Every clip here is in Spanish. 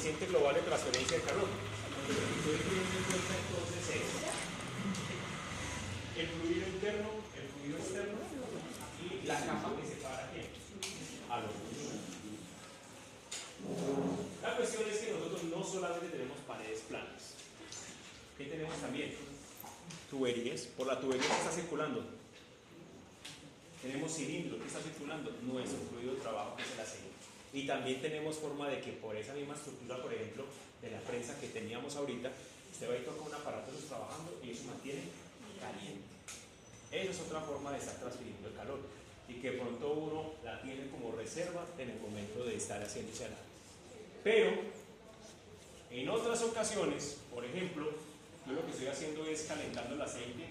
coeficiente global de transferencia de calor. Estoy teniendo en cuenta entonces el fluido interno, el fluido externo y la capa que separa ¿qué? A los dos. La cuestión es que nosotros no solamente tenemos paredes planas. ¿Qué tenemos también? Tuberías. Por la tubería que está circulando. Tenemos cilindro que está circulando, nuestro fluido de trabajo que es el aceite. Y también tenemos forma de que por esa misma estructura, por ejemplo, de la prensa que teníamos ahorita, usted va a ir con un aparato trabajando y eso mantiene caliente. Esa es otra forma de estar transfiriendo el calor y que pronto uno la tiene como reserva en el momento de estar haciéndose análisis. Pero en otras ocasiones, por ejemplo, yo lo que estoy haciendo es calentando el aceite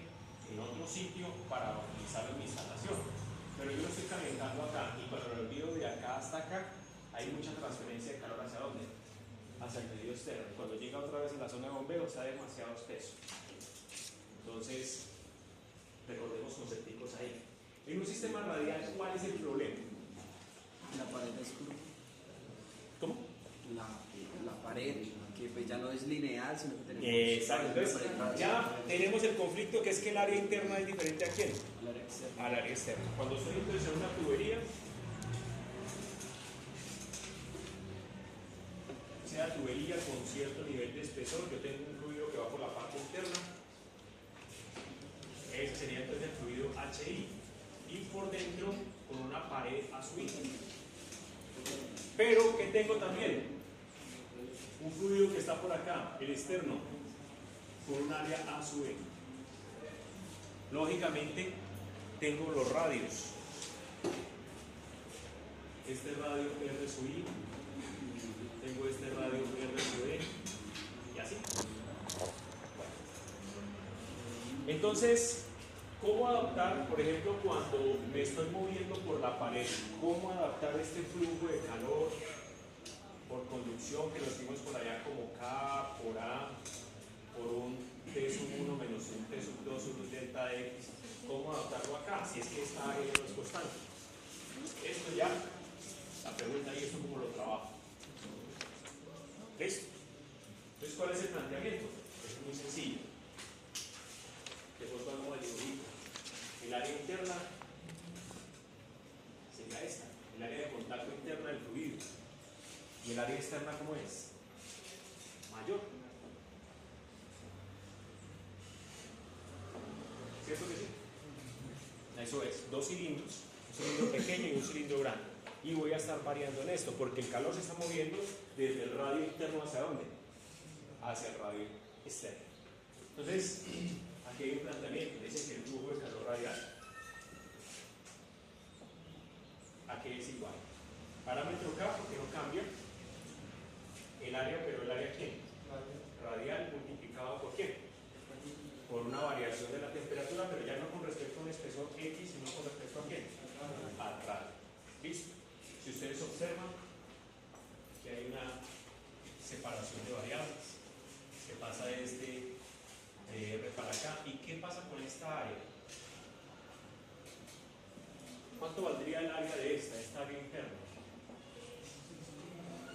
en otro sitio para utilizarlo en mi instalación. Pero yo lo estoy calentando acá y cuando lo envío de acá hasta acá, hay mucha transferencia de calor hacia dónde? Hacia el medio externo. Cuando llega otra vez en la zona de bombeo, está demasiado espeso. Entonces, recordemos concepticos ahí. En un sistema radial, ¿cuál es el problema? La pared es curva. ¿Cómo? La pared, que pues ya no es lineal, sino que tenemos... Exacto, entonces ya tenemos el conflicto que es que el área interna es diferente a quién? Al área externa. Al área externa. Cuando estoy entonces en una tubería, sea tubería con cierto nivel de espesor, yo tengo un fluido que va por la parte interna, ese sería entonces el fluido HI, y por dentro con una pared a su I. Pero, ¿qué tengo también? Un fluido que está por acá, el externo, con un área A sub E. Lógicamente, tengo los radios. Este radio R sub I, tengo este radio R sub E, y así. Entonces, ¿cómo adaptar, por ejemplo, cuando me estoy moviendo por la pared? ¿Cómo adaptar este flujo de calor por conducción que lo escribimos por allá como K por A por un T sub 1 menos un T sub 2 sub delta X? ¿Cómo adaptarlo acá? Si es que esta área no es constante. Esto ya, la pregunta ahí es cómo lo trabajo. ¿Listo? Entonces, ¿cuál es el planteamiento? Es muy sencillo. Después vamos al dibujito. El área interna sería esta, el área de contacto interna del fluido. ¿Y el área externa cómo es? Mayor. ¿Cierto que sí? Eso es, dos cilindros, un cilindro pequeño y un cilindro grande. Y voy a estar variando en esto, porque el calor se está moviendo desde el radio interno hacia dónde? Hacia el radio externo. Entonces, aquí hay un planteamiento, dice que el flujo de calor radial aquí es igual. Parámetro K, porque no cambia el área, pero el área ¿quién? Radial multiplicado por ¿qué? Por una variación de la temperatura, pero ya no con respecto a un espesor X, sino con respecto a ¿quién? Al radio. ¿Listo? Si ustedes observan que hay una separación de variables, se pasa de este R para acá. ¿Y qué pasa con esta área? ¿Cuánto valdría el área de esta área interna?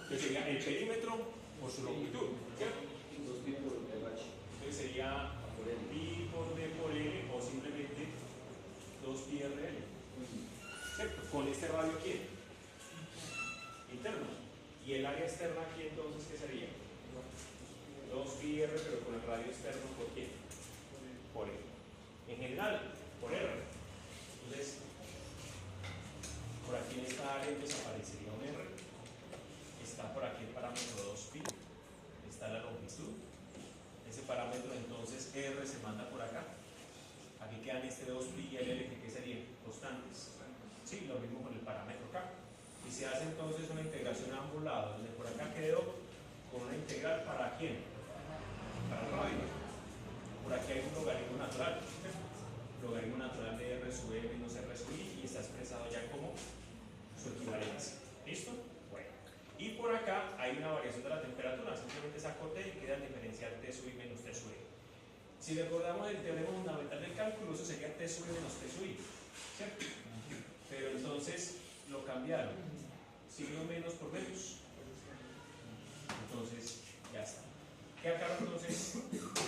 Entonces sería el perímetro por su longitud, ¿cierto? 2pi por H. Entonces sería pi por D por L o simplemente 2pi RL, ¿cierto? Con este radio aquí interno. Y el área externa aquí entonces, ¿qué sería? 2pi R, pero con el radio externo, ¿por quién? Por E. En general, por R. Entonces, por aquí en esta área desaparecería un R. Está por aquí el parámetro 2pi. Está la longitud. Ese parámetro entonces R se manda por acá. Aquí quedan este 2pi y el L, que serían constantes. Sí, lo mismo con el parámetro K. Y se hace entonces una integración a ambos lados, donde por acá quedó con una integral para ¿quién? Para el radio. Por aquí hay un logaritmo natural. Logaritmo natural de R sub E menos R sub I, y está expresado ya como su equivalencia. ¿Listo? Bueno. Y por acá hay una variación de la temperatura, simplemente saco T y queda el diferencial T sub I menos T sub I. Si recordamos el teorema fundamental del cálculo, eso sería T sub I menos T sub I, ¿cierto? Pero entonces lo cambiaron, signo menos por menos. Entonces, ya está. Queda claro entonces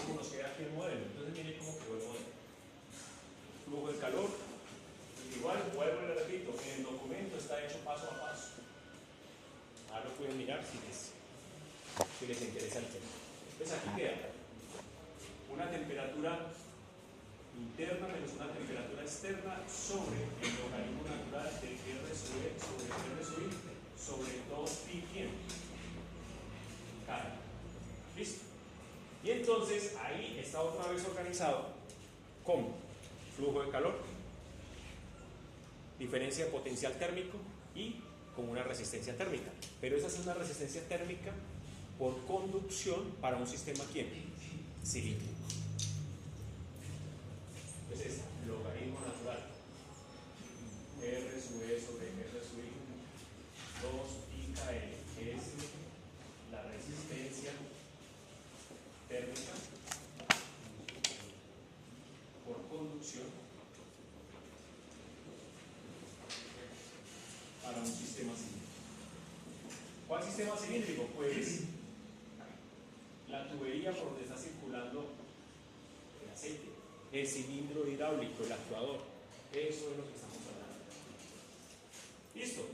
cómo nos queda aquí el modelo. Entonces, miren cómo quedó el modelo. Flujo de calor. Igual, vuelvo y le repito, en el documento está hecho paso a paso. Ahora lo pueden mirar si les interesa el tema. Entonces, aquí queda una temperatura interna menos una temperatura externa sobre el logaritmo natural de R sobre E sobre R sub I sobre 2pi ¿quién? K. ¿Listo? Y entonces ahí está otra vez organizado como flujo de calor, diferencia de potencial térmico y con una resistencia térmica. Pero esa es una resistencia térmica por conducción para un sistema ¿quién? Cilíndrico. Entonces, logaritmo natural R sub E sobre R sub I 2pi KL, que es la resistencia térmica por conducción para un sistema cilíndrico. ¿Cuál sistema cilíndrico? Pues la tubería por donde está circulando el aceite, el cilindro hidráulico, el actuador. Eso es lo que estamos hablando. ¿Listo?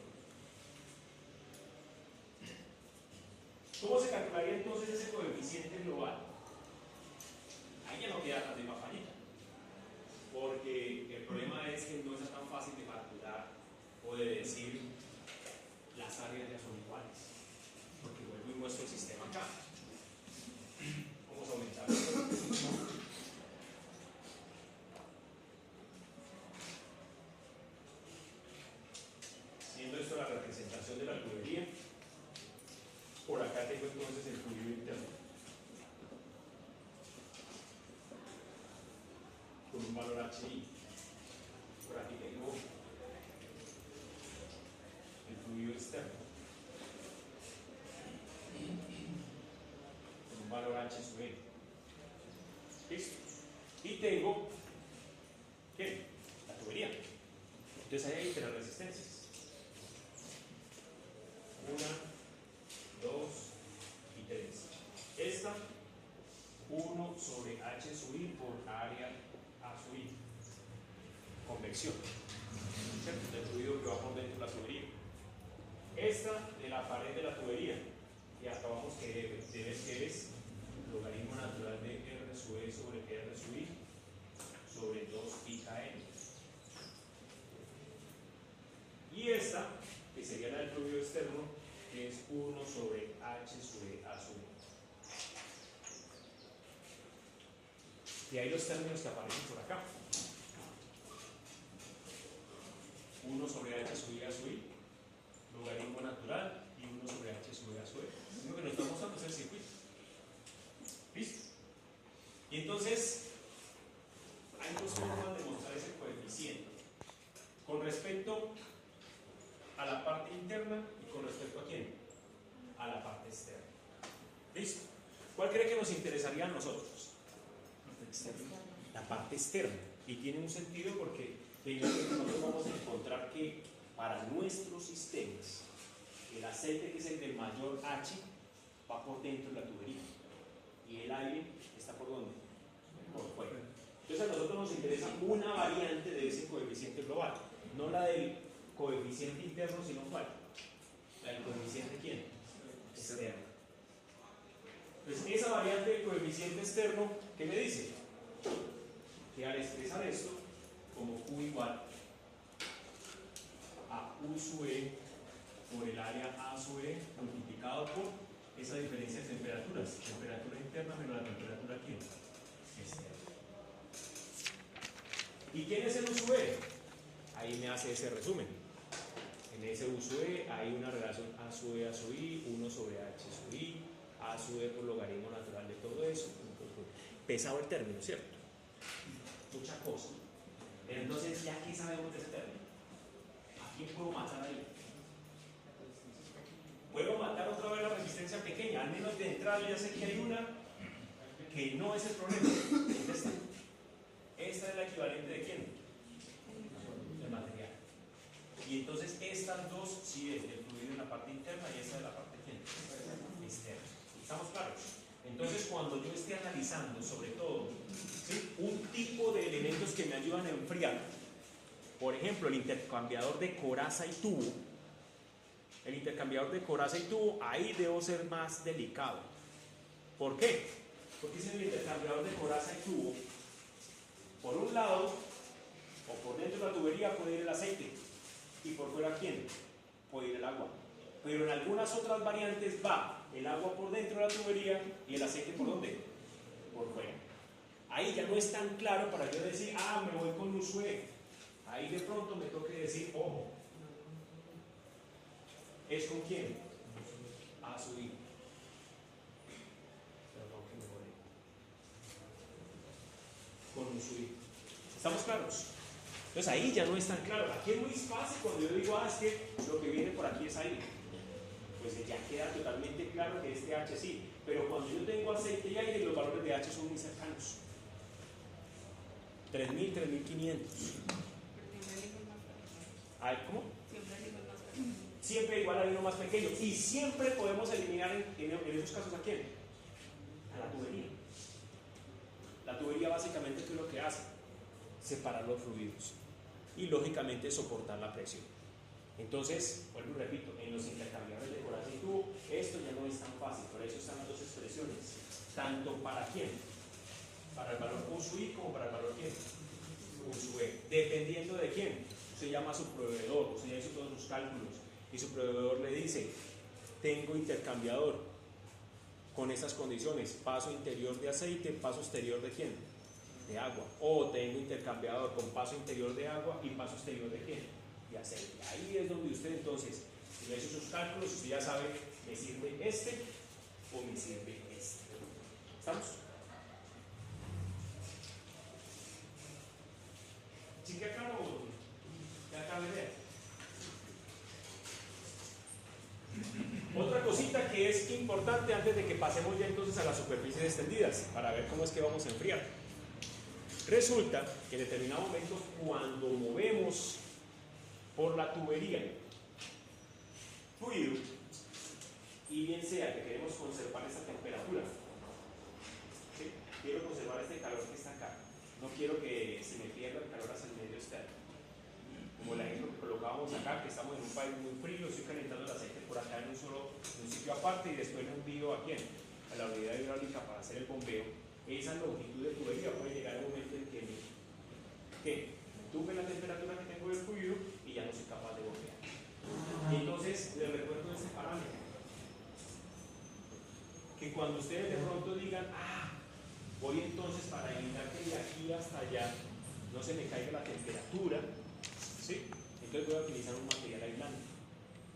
¿Cómo se calcularía entonces ese coeficiente global? Ahí ya no queda tan de papayita, porque el problema es que no es tan fácil de calcular o de decir las áreas ya son iguales, porque vuelvo y muestro el sistema acá. Vamos a aumentar esto. Siendo esto la representación de la tubería, por acá tengo entonces el fluido interno con un valor HI. Por aquí tengo el fluido externo con un valor H sub N. ¿Listo? Y tengo ¿qué? La tubería. Entonces ahí hay tres resistencias. 1, 2 y 3. Esta 1 sobre H sub I por área A sub I. Convección. ¿Cierto? El fluido que va por dentro de la tubería. Esta de la pared de la tubería. Y acabamos que es logaritmo natural de R sub E sobre R sub I sobre 2pi KN. Y esta, que sería la del fluido externo, que es 1 sobre H sobre A sub I. Y ahí los términos que aparecen por acá. 1 sobre H sub I A sub I, logaritmo natural, y 1 sobre H sub I A sub E. Lo que nos está mostrando es el circuito. ¿Listo? Y entonces, hay dos formas de mostrar ese coeficiente. Con respecto a la parte interna y con respecto a quién? A la parte externa. ¿Listo? ¿Cuál cree que nos interesaría a nosotros? La parte externa. Y tiene un sentido porque nosotros vamos a encontrar que para nuestros sistemas el aceite, que es el de mayor H, va por dentro de la tubería y el aire está por ¿dónde? Por fuera. Entonces a nosotros nos interesa una variante de ese coeficiente global, no la del coeficiente interno, sino ¿cuál? La del coeficiente ¿quién? Externo. Entonces esa variante del coeficiente externo, ¿qué me dice? Que al expresar esto como Q igual a U sub E por el área A sub E multiplicado por esa diferencia de temperaturas, temperatura interna menos la temperatura ¿quién? Externa. ¿Y quién es el U sub E? Ahí me hace ese resumen. En ese U sub E hay una relación A sub E a sub I, 1 sobre H sub I, A sub E por logaritmo natural de todo eso. Pesado el término, ¿cierto? Mucha cosa. Pero entonces, ¿ya qué sabemos de ese término? ¿A quién puedo matar ahí? Puedo matar otra vez la resistencia pequeña, al menos de entrada ya sé que hay una que no es el problema. Esta es la equivalente de ¿quién? Del material. Y entonces estas dos sí es el fluido en la parte interna y esta de la parte ¿quién? Externa. ¿Estamos claros? Entonces, cuando yo esté analizando, sobre todo, ¿sí?, un tipo de elementos que me ayudan a enfriar, por ejemplo, el intercambiador de coraza y tubo, ahí debo ser más delicado. ¿Por qué? Porque si en el intercambiador de coraza y tubo, por un lado, o por dentro de la tubería puede ir el aceite, y por fuera, ¿quién? Puede ir el agua. Pero en algunas otras variantes va el agua por dentro de la tubería y el aceite ¿por dónde? Por fuera. Ahí ya no es tan claro para yo decir, me voy con un sue. Ahí de pronto me toque decir, ojo, ¿es con quién? A su hijo. Perdón que me volé. Con un su hijo. ¿Estamos claros? Entonces ahí ya no es tan claro. Aquí es muy fácil cuando yo digo, es que lo que viene por aquí es aire. Pues ya queda totalmente claro que este H sí. Pero cuando yo tengo aceite y aire, los valores de H son muy cercanos. 3000, 3500. ¿Cómo? Siempre igual hay uno más pequeño. Y siempre podemos eliminar en esos casos ¿a quién? A la tubería. La tubería básicamente, ¿qué es lo que hace? Separar los fluidos y lógicamente soportar la presión. Entonces, vuelvo y repito, en los intercambiadores de coraza y tubo, esto ya no es tan fácil. Por eso están las dos expresiones. Tanto para quién, para el valor U sub I como para el valor quién, U sub E. Dependiendo de quién, usted llama a su proveedor, usted ya hizo todos sus cálculos y su proveedor le dice, tengo intercambiador con estas condiciones, paso interior de aceite, paso exterior de quién, de agua, o tengo intercambiador con paso interior de agua y paso exterior de quién, de aceite. Ahí es donde usted entonces, si ya hizo sus cálculos, usted ya sabe, me sirve este o me sirve este. ¿Estamos? ¿Sí que acá ya acá de ver? Otra cosita que es importante antes de que pasemos ya entonces a las superficies extendidas, para ver cómo es que vamos a enfriar. Resulta que en determinado momento, cuando movemos por la tubería fluido, y bien sea que queremos conservar esta temperatura, ¿sí?, quiero conservar este calor que está acá, no quiero que se me pierda el calor hacia el medio externo, como el ejemplo que colocábamos acá, que estamos en un país muy frío, estoy calentando el aceite por acá en un sitio aparte y después lo envío ¿a quién? A la unidad hidráulica para hacer el bombeo. Esa longitud de tubería puede llegar a un momento en que me tuve la temperatura que tengo del fluido y ya no soy capaz de bombear. Y entonces les recuerdo este parámetro, que cuando ustedes de pronto digan, voy entonces para evitar que de aquí hasta allá no se me caiga la temperatura, ¿sí?, entonces voy a utilizar un material aislante,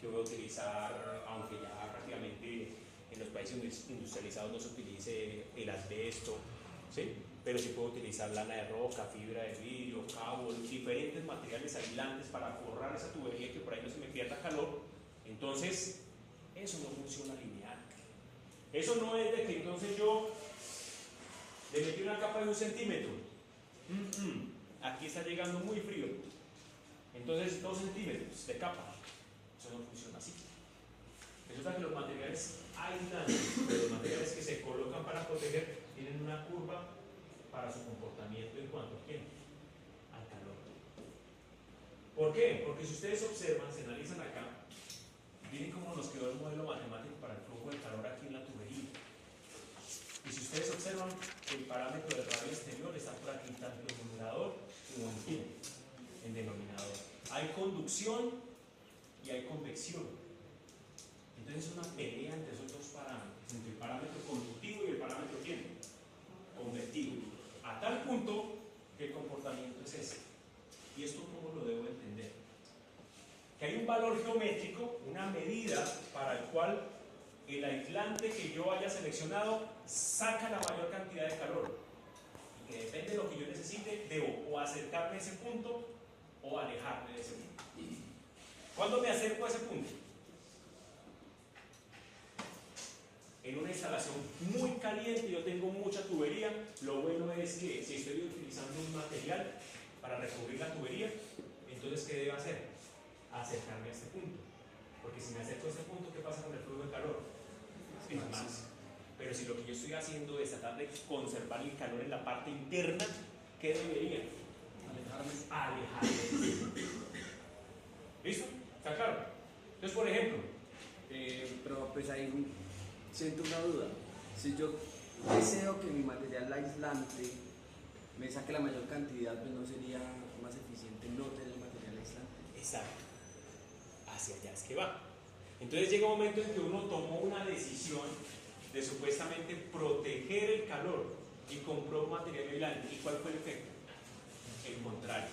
que voy a utilizar, aunque ya prácticamente en los países industrializados no se utilice el asbesto, ¿sí?, pero sí puedo utilizar lana de roca, fibra de vidrio, cabo, diferentes materiales aislantes para forrar esa tubería que por ahí no se me pierda calor. Entonces, eso no funciona lineal. Eso no es de que entonces yo le metí una capa de 1 centímetro. Aquí está llegando muy frío. Entonces 2 centímetros de capa. Eso no funciona así. Resulta que los materiales aislantes, los materiales que se colocan para proteger, tienen una curva para su comportamiento en cuanto a quién, al calor. ¿Por qué? Porque si ustedes observan, se analizan acá, miren cómo nos quedó el modelo matemático para el flujo de calor aquí en la tubería. Y si ustedes observan, el parámetro del radio exterior está por aquí, tanto en numerador como en denominador. Hay conducción y hay convección. Entonces es una pelea entre esos dos parámetros, entre el parámetro conductivo y el parámetro ¿quién? Convectivo. A tal punto que el comportamiento es ese. ¿Y esto cómo lo debo entender? Que hay un valor geométrico, una medida para el cual el aislante que yo haya seleccionado saca la mayor cantidad de calor. Y que depende de lo que yo necesite, debo o acercarme a ese punto o alejarme de ese punto. ¿Cuándo me acerco a ese punto? En una instalación muy caliente, yo tengo mucha tubería, lo bueno es que si estoy utilizando un material para recubrir la tubería, entonces ¿qué debo hacer? Acercarme a este punto. Porque si me acerco a este punto, ¿qué pasa con el flujo de calor? Es más. Pero si lo que yo estoy haciendo es tratar de conservar el calor en la parte interna, ¿qué debería? Alejarme. ¿Listo? ¿Está claro? Entonces, por ejemplo, pero pues ahí siento una duda. Si yo deseo que mi material aislante me saque la mayor cantidad, pues no sería más eficiente no tener material aislante. exacto, hacia allá es que va. Entonces llega un momento en que uno tomó una decisión de supuestamente proteger el calor y compró un material aislante. ¿Y cuál fue el efecto? El contrario.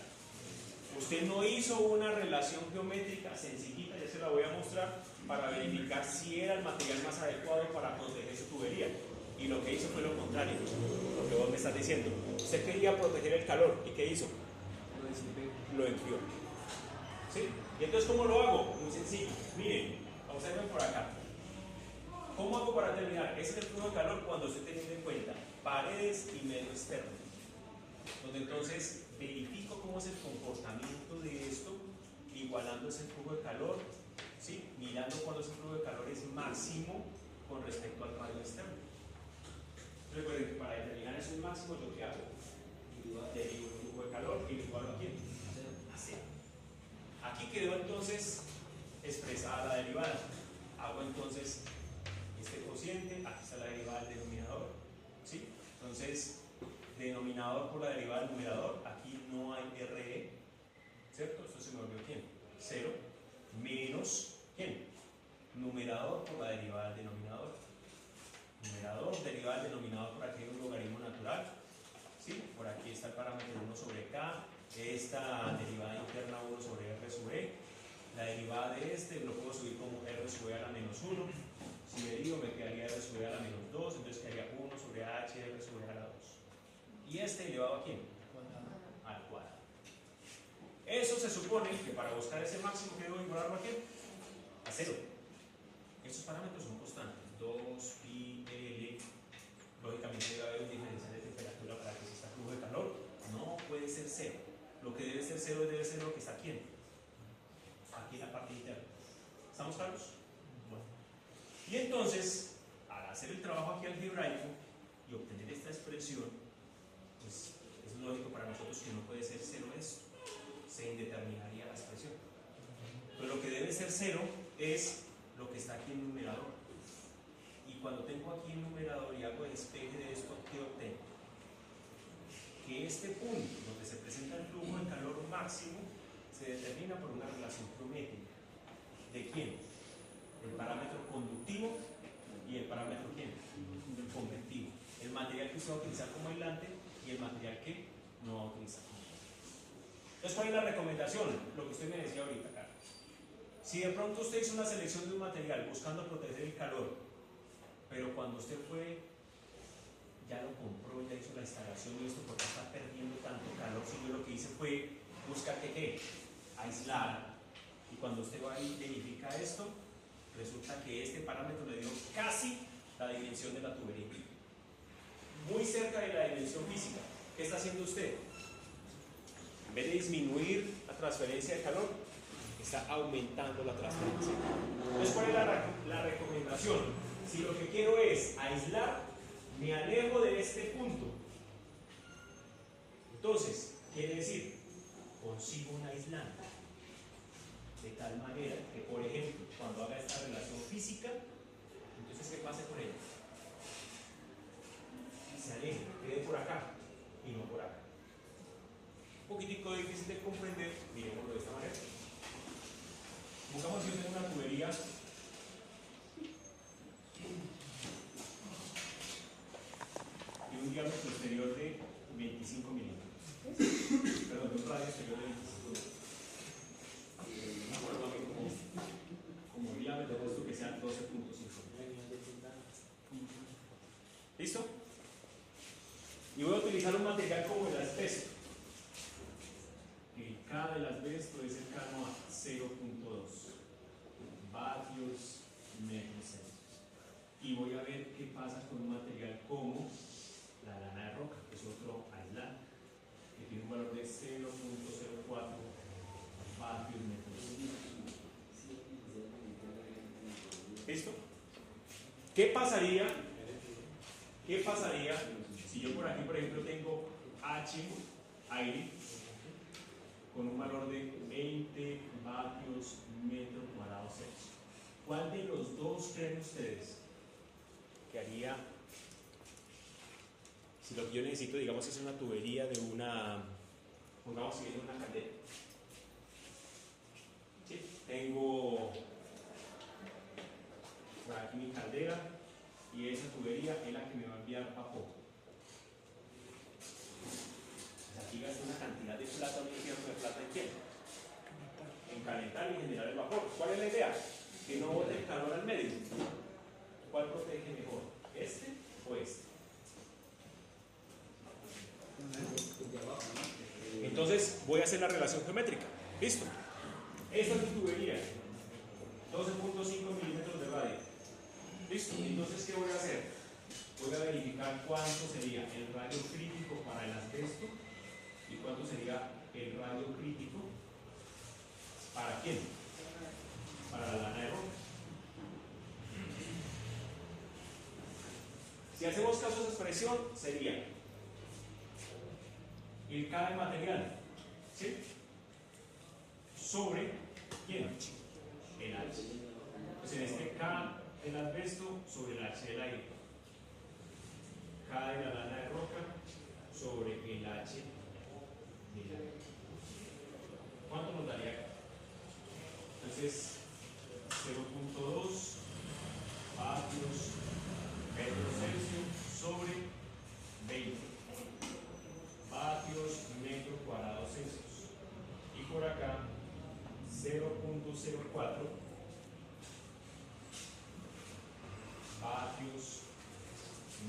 Usted no hizo una relación geométrica sencillita, ya se la voy a mostrar, para verificar si era el material más adecuado para proteger su tubería. Y lo que hizo fue lo contrario, lo que vos me estás diciendo. Usted quería proteger el calor, ¿y qué hizo? Lo enfrió. ¿Sí? ¿Y entonces cómo lo hago? Muy sencillo. Miren, observen por acá. ¿Cómo hago para terminar? Ese es el flujo de calor cuando estoy teniendo en cuenta paredes y medio externo. Donde entonces verifico cómo es el comportamiento de esto, igualando ese flujo de calor, ¿sí? Mirando cuando ese flujo de calor es máximo con respecto al radio externo. Recuerden que para determinar esos máximos, lo que hago, derivo el flujo de calor y lo igualo a quién? A cero. Aquí quedó entonces expresada la derivada. Hago entonces este cociente, aquí está la derivada del denominador, ¿sí? Entonces, denominador por la derivada del numerador, aquí no hay RE, ¿cierto? Esto se me volvió ¿quién? 0, menos ¿quién? Numerador por la derivada del denominador. Numerador, derivada del denominador, por aquí hay un logaritmo natural, ¿sí? Por aquí está el parámetro 1 sobre K, esta derivada interna 1 sobre R sub E, la derivada de este lo puedo subir como R sub E a la menos 1, si derivo me quedaría R sub E a la menos 2, entonces quedaría 1 sobre H R sub E a la 2. ¿Y este elevado a quién? Al cuadrado. Eso se supone que para buscar ese máximo que debo igualarlo a quién? A 0. Estos parámetros son constantes. 2, pi, L. Lógicamente debe haber un diferencial de temperatura para que exista flujo de calor. No puede ser 0. Lo que debe ser 0 debe ser lo que está aquí. Aquí en la parte interna. ¿Estamos claros? Bueno. Y entonces, al hacer el trabajo aquí algebraico y obtener esta expresión, pues es lógico para nosotros que no puede ser 0 esto. Se indeterminaría la expresión. Pero lo que debe ser 0 es lo que está aquí en el numerador. Y cuando tengo aquí el numerador y hago despeje de esto, ¿qué obtengo? Que este punto donde se presenta el flujo de calor máximo se determina por una relación geométrica. ¿De quién? El parámetro conductivo y el parámetro ¿quién? El convectivo. El material que se va a utilizar como aislante y el material que no va a utilizar. Entonces, ¿cuál es la recomendación? Lo que usted me decía ahorita, Carlos. Si de pronto usted hizo una selección de un material buscando proteger el calor, pero cuando usted fue, ya lo compró, ya hizo la instalación y esto porque está perdiendo tanto calor, si yo lo que hice fue buscar ¿qué? Aislar. Y cuando usted va y verifica esto, resulta que este parámetro le dio casi la dimensión de la tubería. Muy cerca de la dimensión física. ¿Qué está haciendo usted? En vez de disminuir la transferencia de calor, está aumentando la transferencia. Entonces, ¿cuál es la recomendación? Si lo que quiero es aislar, me alejo de este punto. Entonces, quiere decir, consigo un aislante. De tal manera que, por ejemplo, cuando haga esta relación física, entonces, ¿qué pasa con ella? Se aleje, quede por acá y no por acá. Un poquitico difícil de comprender, miremoslo de esta manera. Buscamos si yo tengo una tubería y un diámetro exterior de 25 milímetros. Perdón, de un radio exterior de 25 milímetros. Como diámetro, puesto que sea 12.5. ¿Listo? Y voy a utilizar un material como el asbesto. Que K de las veces puede ser cercano a 0.2 vatios metros Celsius. Y voy a ver qué pasa con un material como la lana de roca, que es otro aislante, que tiene un valor de 0.04 vatios metros Celsius. ¿Listo? ¿Qué pasaría ¿Qué pasaría si yo por aquí, por ejemplo, tengo H, aire, con un valor de 20 vatios metro cuadrado Celsius? ¿Cuál de los dos creen ustedes que haría, si lo que yo necesito, digamos, es una tubería de una, pongamos que viene una caldera? ¿Sí? Tengo por aquí mi caldera y esa tubería es la que me va a enviar vapor. Aquí gasto una cantidad de plata, un infierno de plata en qué? En calentar y generar el vapor. ¿Cuál es la idea? Que no bote el calor al medio. ¿Cuál protege mejor? ¿Este o este? Entonces voy a hacer la relación geométrica. ¿Listo? Esta es mi tubería. 12.5 milímetros de radio. ¿Listo? Entonces, ¿qué voy a hacer? Voy a verificar cuánto sería el radio crítico para el asbesto y cuánto sería el radio crítico para quién? Para la lana de roca. Si hacemos caso a esa expresión, sería el K de material, ¿sí? Sobre ¿quién? El H. Pues en este K del asbesto sobre el H del aire. K de la lana de roca sobre el H del aire. ¿Cuánto nos daría acá? Entonces, 0.2 vatios metro Celsius sobre 20 vatios metro cuadrado Celsius. Y por acá, 0.04 vatios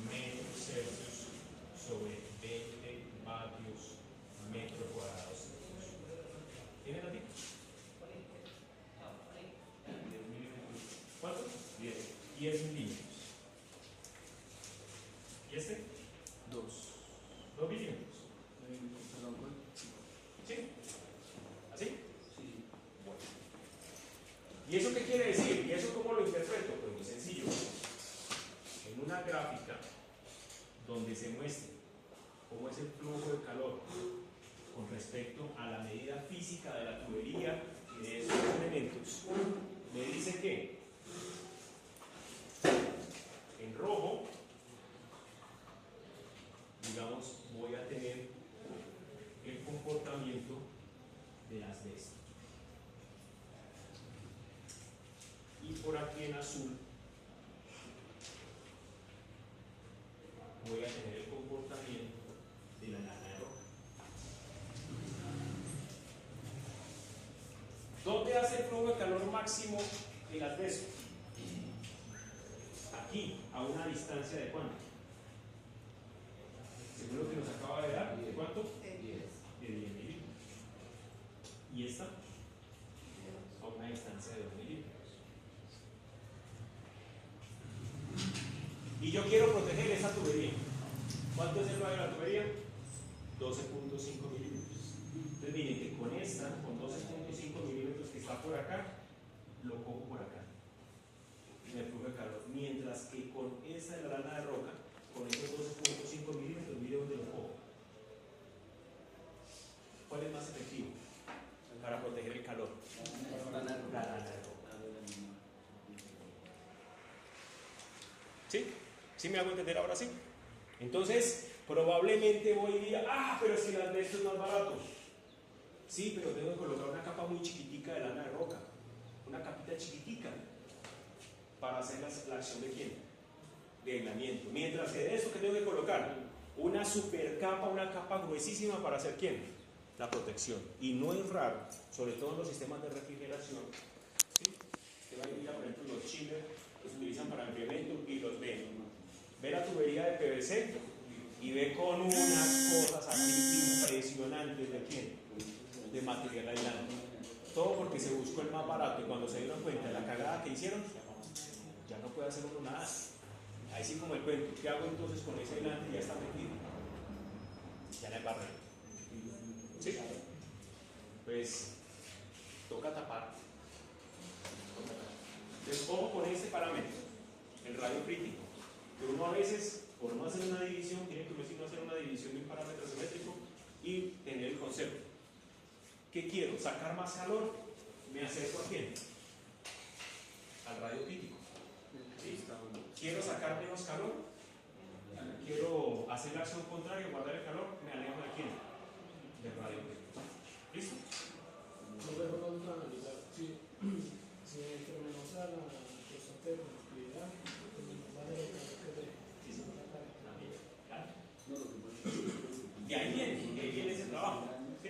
metro Celsius sobre 20 vatios metro cuadrado Celsius. ¿Tienen aquí? 10 milímetros. ¿Cuánto? 10 milímetros. ¿Y este? 2 milímetros. Perdón, ¿cuál? ¿Sí? ¿Así? Sí. Bueno. ¿Y eso qué quiere decir? ¿Y eso cómo lo interpreto? Pues muy sencillo. En una gráfica donde se muestre cómo es el flujo de calor con respecto a la medida física de la tubería y de esos elementos, me dice que en rojo, digamos, voy a tener el comportamiento del asbesto. Y por aquí en azul voy a tener el comportamiento de la lana de roca. ¿Dónde hace el flujo de calor máximo el asbesto? Aquí, a una distancia de ¿cuánto? Según lo que nos acaba de dar, ¿de cuánto? De 10 milímetros. ¿Y esta? A una distancia de 2 milímetros. Y yo quiero proteger esa tubería. ¿Cuánto es el radio de la tubería? 12.5 milímetros. Entonces miren que con esta, con 12.5 milímetros que está por acá, lo cojo por acá. En el flujo de calor. Mientras que con esa de la lana de roca, con esos 12.5 milímetros, mire dónde lo cojo. ¿Cuál es más efectivo para proteger el calor? La lana de roca. ¿Sí? ¿Sí me hago entender ahora sí? Entonces, probablemente voy y diga, pero si el asbesto es más barato. Sí, pero tengo que colocar una capa muy chiquitica de lana de roca. Una capita chiquitica para hacer la acción de quién? De aislamiento. Mientras que de eso que tengo que colocar una super capa, una capa gruesísima para hacer quién? La protección. Y no es raro, sobre todo en los sistemas de refrigeración, ¿sí? Que van a ir, por ejemplo, los chillers los utilizan para enfriamiento y los ven. Ve la tubería de PVC y ve con unas cosas así impresionantes de quién? De material aislante. Todo porque se buscó el más barato y cuando se dieron cuenta de la cagada que hicieron, ya no puede hacer uno nada. Ahí sí como el cuento, ¿qué hago entonces con ese aislante? Ya está metido. Ya no hay barrera. ¿Sí? Pues toca tapar. Entonces, ojo con este parámetro, el radio crítico, que uno a veces por no hacer una división, tiene que uno hacer una división de un parámetro geométrico y tener el concepto. ¿Qué quiero? ¿Sacar más calor? ¿Me acerco a quién? Al radio crítico. ¿Sí? ¿Quiero sacar menos calor? ¿Quiero hacer la acción contraria, guardar el calor? ¿Me alejo de quién? Del radio crítico. ¿Listo? No dejo para analizar. Si incrementamos a la constante de conductividad, va a ser el calor que se va a sacar. Y ahí viene ese trabajo. ¿Sí?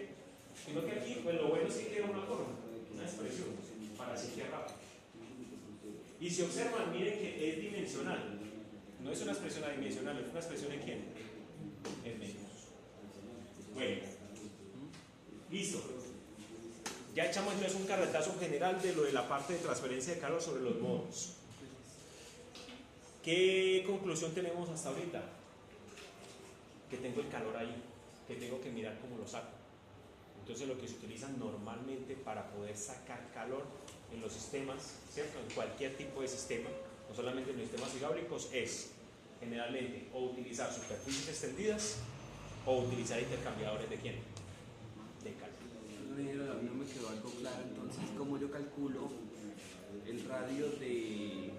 Sino que aquí, pues lo bueno es que queda una forma, una expresión, para así que rápido. Y si observan, miren que es dimensional. No es una expresión adimensional, es una expresión en quién? En metros. Bueno, listo. Ya echamos entonces un carretazo general de lo de la parte de transferencia de calor sobre los modos. ¿Qué conclusión tenemos hasta ahorita? Que tengo el calor ahí, que tengo que mirar cómo lo saco. Entonces lo que se utiliza normalmente para poder sacar calor en los sistemas, ¿cierto? En cualquier tipo de sistema, no solamente en los sistemas hidráulicos, es generalmente o utilizar superficies extendidas o utilizar intercambiadores de quién? De calor. No me quedó algo claro, entonces, ¿cómo yo calculo el radio de,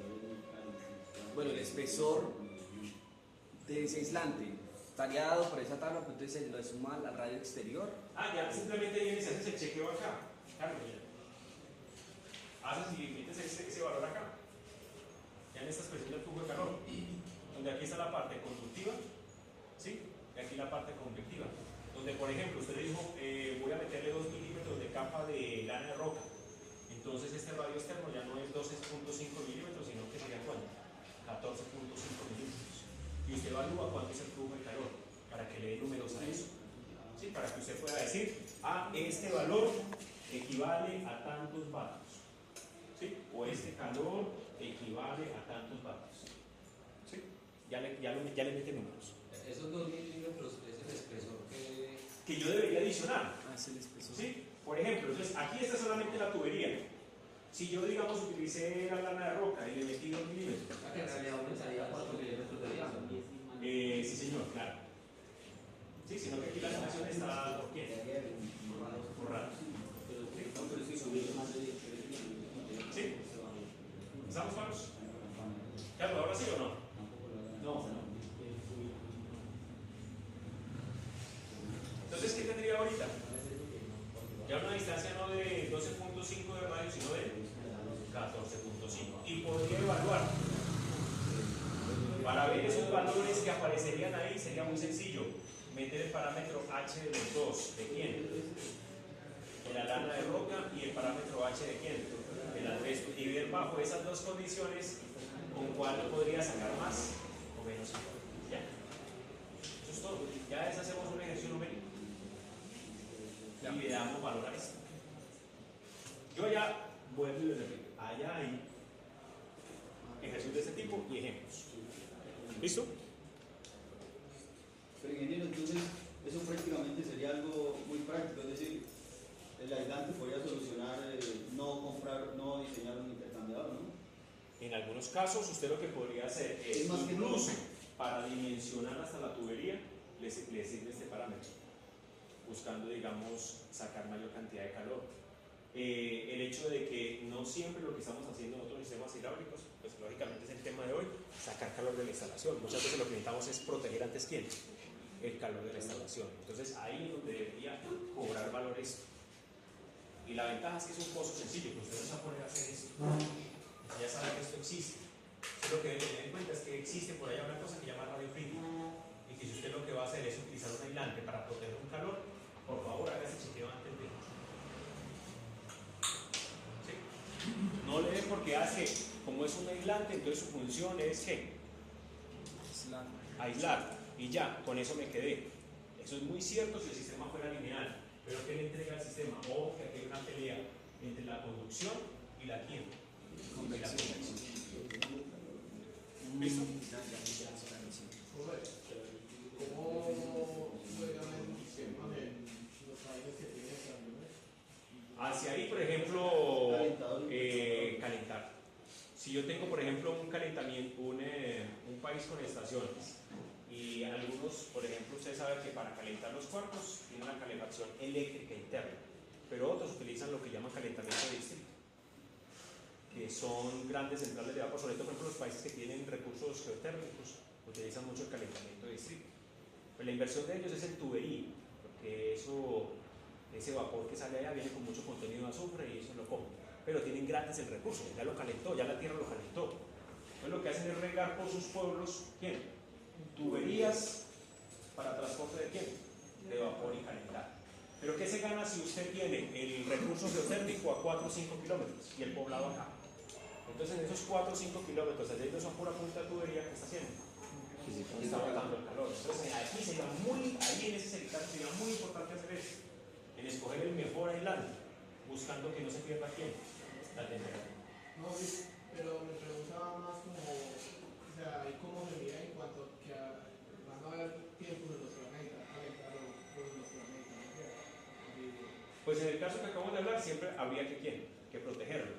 bueno, el espesor de ese aislante? Estaría dado por esa tabla, pues entonces se lo suma al radio exterior. Ya simplemente vienes y haces el chequeo acá. Claro, haces y metes ese valor acá. Ya en esta expresión del flujo de calor. Donde aquí está la parte conductiva, ¿sí? Y aquí la parte convectiva. Donde, por ejemplo, usted le dijo, voy a meterle 2 milímetros de capa de lana de roca. Entonces este radio externo ya no es 12.5 milímetros, sino que sería ¿cuánto? 14.5 milímetros. Y usted evalúa cuánto es el flujo de calor, para que le dé números a eso. ¿Sí? Para que usted pueda decir, este valor equivale a tantos vatios. ¿Sí? O este calor equivale a tantos vatios. ¿Sí? Ya le mete números. Esos 2 milímetros es el espesor que yo debería adicionar. Es el espesor. ¿Sí? Por ejemplo, entonces aquí está solamente la tubería. Si yo, digamos, utilicé la lana de roca y le metí 2 milímetros. que en realidad uno usaría 4 milímetros de diámetro. Sí, señor, claro. Sí, sino que aquí la situación está por quién? Por radios. ¿Sí? ¿Estamos claros? Carlos, ¿ahora sí o no? No. Entonces, ¿qué tendría ahorita? Ya una distancia no de 12.5 de radio, sino de 14.5. Y podría evaluar. Para ver esos valores que aparecerían ahí sería muy sencillo. Meter el parámetro H de los dos. ¿De quién? De la lana de roca y el parámetro H de quién? Del asbesto. Y ver bajo esas dos condiciones con cuál podría sacar más o menos. Ya. Eso es todo. Ya hacemos un ejercicio numérico. Y le damos valor a esto. Yo ya vuelvo y les repito. Allá hay ejercicios de este tipo y ejemplos. ¿Listo? Pero ingeniero, entonces eso prácticamente sería algo muy práctico, es decir, el aislante podría solucionar no diseñar un intercambiador, ¿no? En algunos casos usted lo que podría hacer es más que incluso para dimensionar hasta la tubería le sirve este parámetro, buscando, digamos, sacar mayor cantidad de calor. El hecho de que no siempre lo que estamos haciendo en otros sistemas hidráulicos, pues lógicamente es el tema de hoy, sacar calor de la instalación. Muchas veces lo que necesitamos es proteger antes ¿quién? El calor de la instalación. Entonces ahí es donde debería cobrar valores. Y la ventaja es que es un pozo sencillo, que usted no se va a poner a hacer esto. Ya sabe que esto existe. Usted lo que debe tener en cuenta es que existe por allá una cosa que se llama radio crítico. Y que si usted lo que va a hacer es utilizar un aislante para proteger un calor, por favor haga ese chequeo antes de. ¿Sí? No le dé porque hace, como es un aislante, entonces su función es ¿qué? Aislar. Y ya, con eso me quedé. Eso es muy cierto si el sistema fuera lineal. Pero ¿qué le entrega al sistema? Ojo que aquí hay una pelea entre la conducción y la ¿quién? Convección. ¿Listo? ¿Cómo juegan el sistema de los rayos que tiene esa nube? Hacia ahí, por ejemplo, calentar. Si yo tengo, por ejemplo, un calentamiento, un país con estaciones, y algunos, por ejemplo, usted sabe que para calentar los cuartos tienen una calefacción eléctrica interna, pero otros utilizan lo que llaman calentamiento de distrito, que son grandes centrales de vapor, sobre todo por ejemplo los países que tienen recursos geotérmicos utilizan mucho el calentamiento de distrito. Pues la inversión de ellos es en tubería, porque ese vapor que sale allá viene con mucho contenido de azufre y eso lo come, pero tienen gratis el recurso, ya lo calentó, ya la tierra lo calentó. Entonces lo que hacen es regar por sus pueblos, ¿quién? Tuberías para transporte de quién? De vapor y calentar. Pero ¿qué se gana si usted tiene el recurso geotérmico a 4 o 5 kilómetros y el poblado acá? Entonces en esos 4 o 5 kilómetros, allá hay son pura punta de tubería, ¿qué está haciendo? Está botando el calor. Entonces aquí sería ahí en ese sector sería muy importante hacer eso, en escoger el mejor aislante, buscando que no se pierda quién, la temperatura. No, sí, pero me preguntaba más como, o sea, ¿y cómo se mide en cuanto a que van a haber tiempos en los que van a necesitar calentar o en los que van a necesitar enfriar? Pues en el caso que acabamos de hablar, siempre habría que ¿quién? Que protegerlo.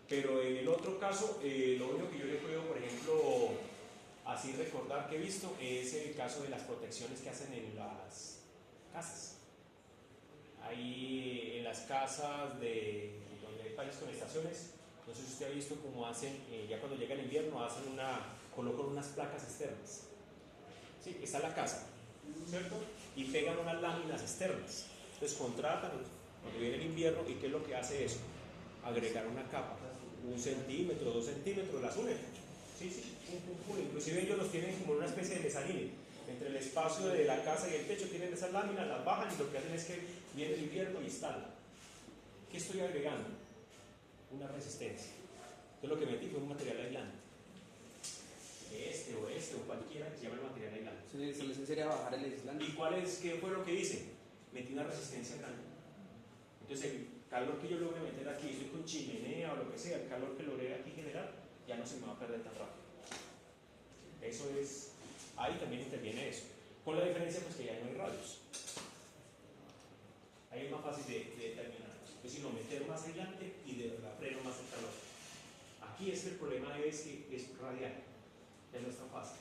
Pero en el otro caso, lo único que yo le puedo, por ejemplo, así recordar que he visto es el caso de las protecciones que hacen en las casas. Ahí en las casas donde hay países con estaciones, no sé si usted ha visto cómo hacen, ya cuando llega el invierno, colocan unas placas externas. Sí, está la casa, ¿cierto? Y pegan unas láminas externas. Entonces contratan cuando viene el invierno, ¿y qué es lo que hace eso? Agregar una capa, 1 centímetro, 2 centímetros, las unen. Sí, pum, pum, pum. Inclusive ellos los tienen como una especie de mesaline. Entre el espacio de la casa y el techo tienen esas láminas, las bajan y lo que hacen es que viene el invierno y instalan. ¿Qué estoy agregando? Una resistencia. Entonces lo que metí fue un material aislante. Este o cualquiera que se llama el material aislante. La solución sería bajar el aislante. ¿Y qué fue lo que hice? Metí una resistencia grande. Entonces el calor que yo logre meter aquí, estoy con chimenea o lo que sea, el calor que logré aquí generar, ya no se me va a perder tan rápido. Eso es, ahí también interviene eso. Con la diferencia pues que ya no hay radios. Ahí es más fácil de determinar. Es sino meter más aislante y de verdad freno más el calor. Aquí es que el problema es que es radial. Ya no es tan fácil.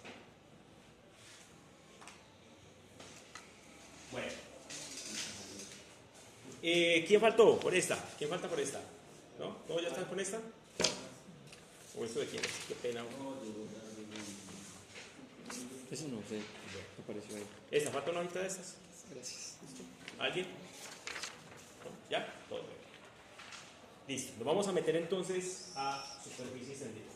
Bueno. ¿Quién faltó por esta? ¿Quién falta por esta? ¿No? ¿Todos ya están con esta? ¿O esto de quién es? Qué pena. Eso no sé, apareció ahí. ¿Esta? ¿Falta una hojita de estas? Gracias. ¿Alguien? ¿No? ¿Ya? Todo bien. Listo. Nos vamos a meter entonces a superficie extendida.